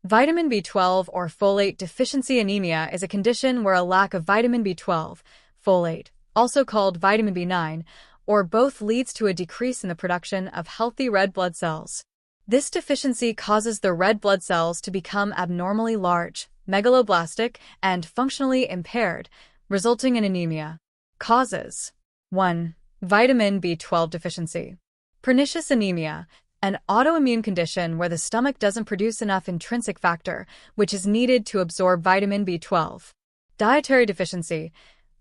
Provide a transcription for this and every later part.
Vitamin B12 or folate deficiency anemia is a condition where a lack of vitamin B12, folate, also called vitamin B9, or both leads to a decrease in the production of healthy red blood cells. This deficiency causes the red blood cells to become abnormally large, megaloblastic, and functionally impaired, resulting in anemia. Causes: 1. Vitamin B12 deficiency. Pernicious anemia, an autoimmune condition where the stomach doesn't produce enough intrinsic factor, which is needed to absorb vitamin B12. Dietary deficiency,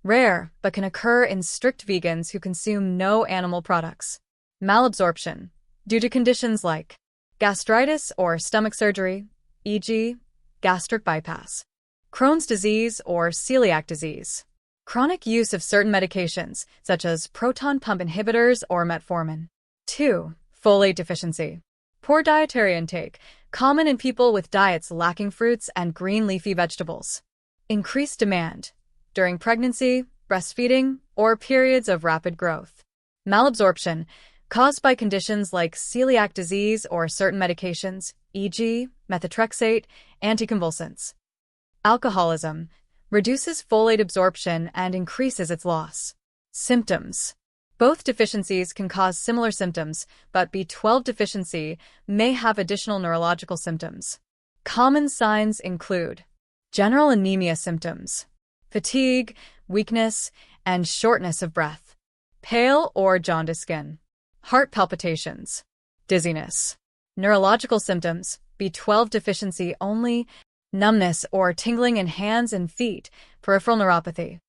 rare but can occur in strict vegans who consume no animal products. Malabsorption, due to conditions like gastritis or stomach surgery, e.g., gastric bypass. Crohn's disease or celiac disease. Chronic use of certain medications, such as proton pump inhibitors or metformin. 2. Folate deficiency. Poor dietary intake, common in people with diets lacking fruits and green leafy vegetables. Increased demand during pregnancy, breastfeeding, or periods of rapid growth. Malabsorption, caused by conditions like celiac disease or certain medications, e.g., methotrexate, anticonvulsants. Alcoholism, reduces folate absorption and increases its loss. Symptoms. Both deficiencies can cause similar symptoms, but B12 deficiency may have additional neurological symptoms. Common signs include general anemia symptoms, fatigue, weakness, and shortness of breath, pale or jaundiced skin, heart palpitations, dizziness. Neurological symptoms, B12 deficiency only, numbness or tingling in hands and feet, peripheral neuropathy,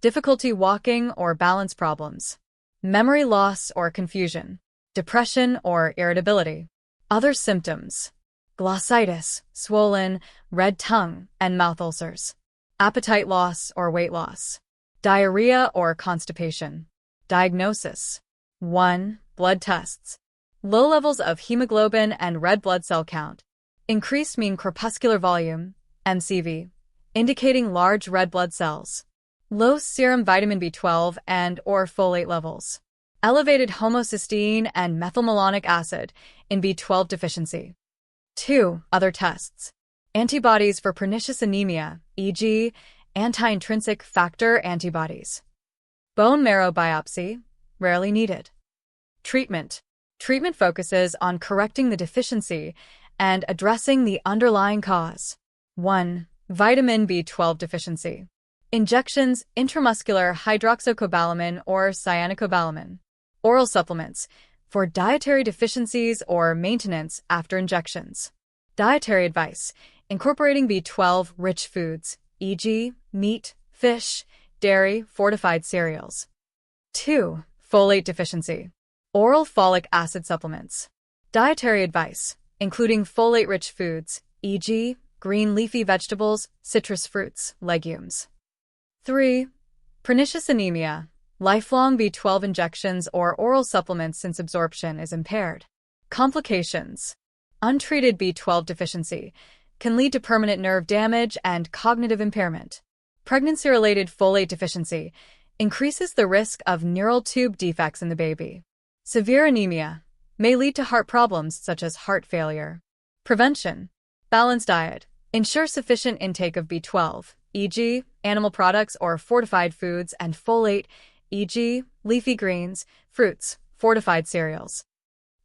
difficulty walking or balance problems, memory loss or confusion, depression or irritability. Other symptoms: glossitis, swollen, red tongue, and mouth ulcers, appetite loss or weight loss, diarrhea or constipation. Diagnosis: 1. Blood tests. Low levels of hemoglobin and red blood cell count. Increased mean corpuscular volume, MCV, indicating large red blood cells. Low serum vitamin B12 and/or folate levels. Elevated homocysteine and methylmalonic acid in B12 deficiency. 2. Other tests. Antibodies for pernicious anemia, e.g., anti-intrinsic factor antibodies. Bone marrow biopsy, rarely needed. Treatment. Treatment focuses on correcting the deficiency and addressing the underlying cause. 1. Vitamin B12 deficiency. Injections, intramuscular hydroxycobalamin or cyanocobalamin. Oral supplements, for dietary deficiencies or maintenance after injections. Dietary advice, incorporating B12-rich foods, e.g., meat, fish, dairy, fortified cereals. 2. Folate deficiency. Oral folic acid supplements. Dietary advice, including folate-rich foods, e.g., green leafy vegetables, citrus fruits, legumes. 3. Pernicious anemia. Lifelong B12 injections or oral supplements since absorption is impaired. Complications. Untreated B12 deficiency can lead to permanent nerve damage and cognitive impairment. Pregnancy-related folate deficiency increases the risk of neural tube defects in the baby. Severe anemia may lead to heart problems such as heart failure. Prevention. Balanced diet. Ensure sufficient intake of B12, e.g., animal products or fortified foods, and folate, e.g., leafy greens, fruits, fortified cereals.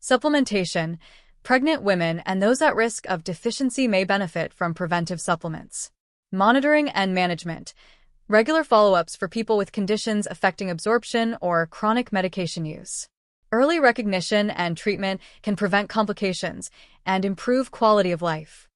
Supplementation. Pregnant women and those at risk of deficiency may benefit from preventive supplements. Monitoring and management. Regular follow-ups for people with conditions affecting absorption or chronic medication use. Early recognition and treatment can prevent complications and improve quality of life.